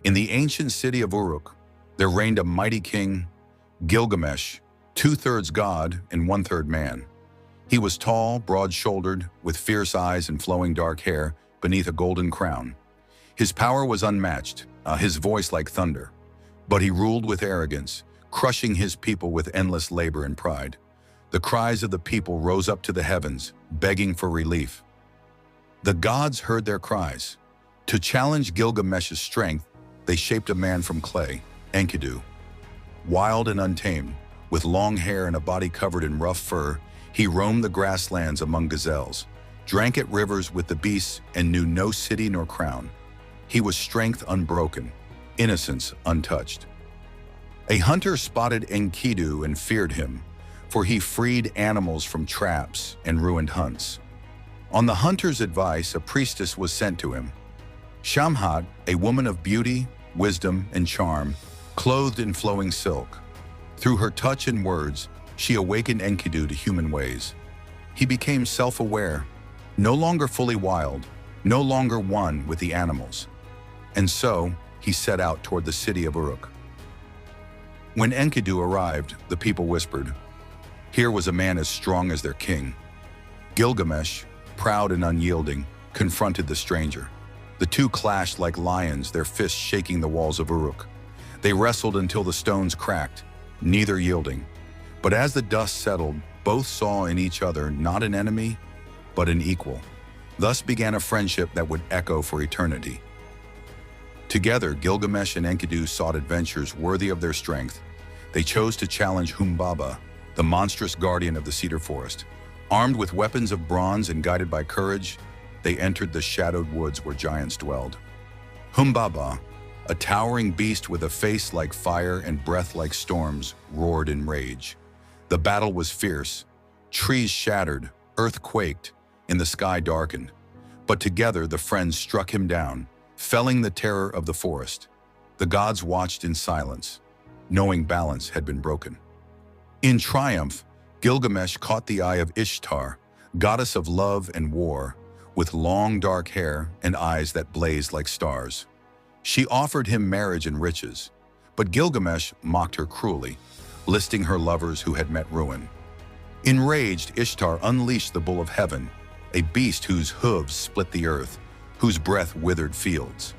In the ancient city of Uruk, there reigned a mighty king, Gilgamesh, two-thirds god and one-third man. He was tall, broad-shouldered, with fierce eyes and flowing dark hair beneath a golden crown. His power was unmatched, his voice like thunder. But he ruled with arrogance, crushing his people with endless labor and pride. The cries of the people rose up to the heavens, begging for relief. The gods heard their cries. To challenge Gilgamesh's strength, they shaped a man from clay, Enkidu. Wild and untamed, with long hair and a body covered in rough fur, he roamed the grasslands among gazelles, drank at rivers with the beasts, and knew no city nor crown. He was strength unbroken, innocence untouched. A hunter spotted Enkidu and feared him, for he freed animals from traps and ruined hunts. On the hunter's advice, a priestess was sent to him. Shamhat, a woman of beauty, wisdom, and charm, clothed in flowing silk. Through her touch and words, she awakened Enkidu to human ways. He became self-aware, no longer fully wild, no longer one with the animals. And so, he set out toward the city of Uruk. When Enkidu arrived, the people whispered, "Here was a man as strong as their king." Gilgamesh, proud and unyielding, confronted the stranger. The two clashed like lions, their fists shaking the walls of Uruk. They wrestled until the stones cracked, neither yielding. But as the dust settled, both saw in each other not an enemy, but an equal. Thus began a friendship that would echo for eternity. Together, Gilgamesh and Enkidu sought adventures worthy of their strength. They chose to challenge Humbaba, the monstrous guardian of the cedar forest. Armed with weapons of bronze and guided by courage, they entered the shadowed woods where giants dwelled. Humbaba, a towering beast with a face like fire and breath like storms, roared in rage. The battle was fierce. Trees shattered, earth quaked, and the sky darkened. But together the friends struck him down, felling the terror of the forest. The gods watched in silence, knowing balance had been broken. In triumph, Gilgamesh caught the eye of Ishtar, goddess of love and war, with long dark hair and eyes that blazed like stars. She offered him marriage and riches, but Gilgamesh mocked her cruelly, listing her lovers who had met ruin. Enraged, Ishtar unleashed the bull of heaven, a beast whose hooves split the earth, whose breath withered fields.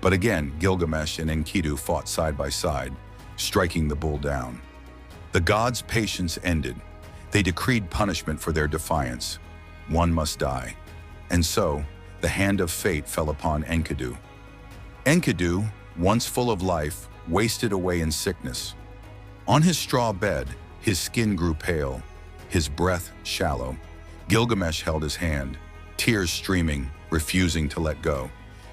But again, Gilgamesh and Enkidu fought side by side, striking the bull down. The gods' patience ended. They decreed punishment for their defiance. One must die. And so, the hand of fate fell upon Enkidu. Enkidu, once full of life, wasted away in sickness. On his straw bed, his skin grew pale, his breath shallow. Gilgamesh held his hand, tears streaming, refusing to let go.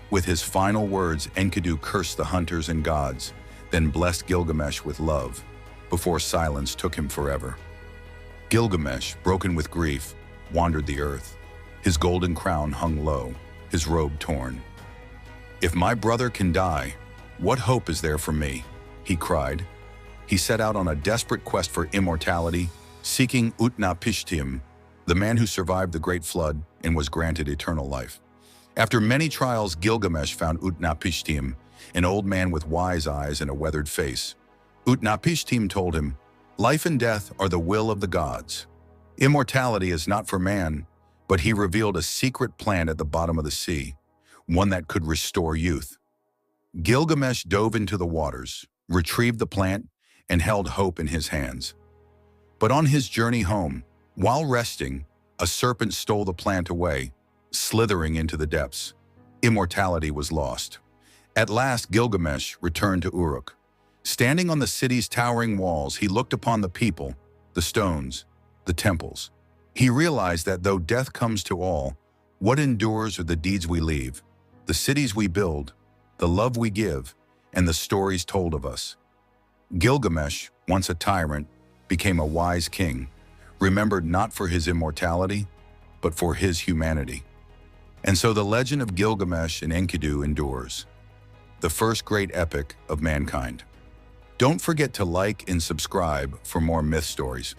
With his final words, Enkidu cursed the hunters and gods, then blessed Gilgamesh with love, before silence took him forever. Gilgamesh, broken with grief, wandered the earth. His golden crown hung low, his robe torn. "If my brother can die, what hope is there for me?" he cried. He set out on a desperate quest for immortality, seeking Utnapishtim, the man who survived the Great Flood and was granted eternal life. After many trials, Gilgamesh found Utnapishtim, an old man with wise eyes and a weathered face. Utnapishtim told him, "Life and death are the will of the gods. Immortality is not for man," but he revealed a secret plan at the bottom of the sea, one that could restore youth. Gilgamesh dove into the waters, retrieved the plant, and held hope in his hands. But on his journey home, while resting, a serpent stole the plant away, slithering into the depths. Immortality was lost. At last, Gilgamesh returned to Uruk. Standing on the city's towering walls, he looked upon the people, the stones, the temples. He realized that though death comes to all, what endures are the deeds we leave, the cities we build, the love we give, and the stories told of us. Gilgamesh, once a tyrant, became a wise king, remembered not for his immortality, but for his humanity. And so the legend of Gilgamesh and Enkidu endures, the first great epic of mankind. Don't forget to like and subscribe for more myth stories.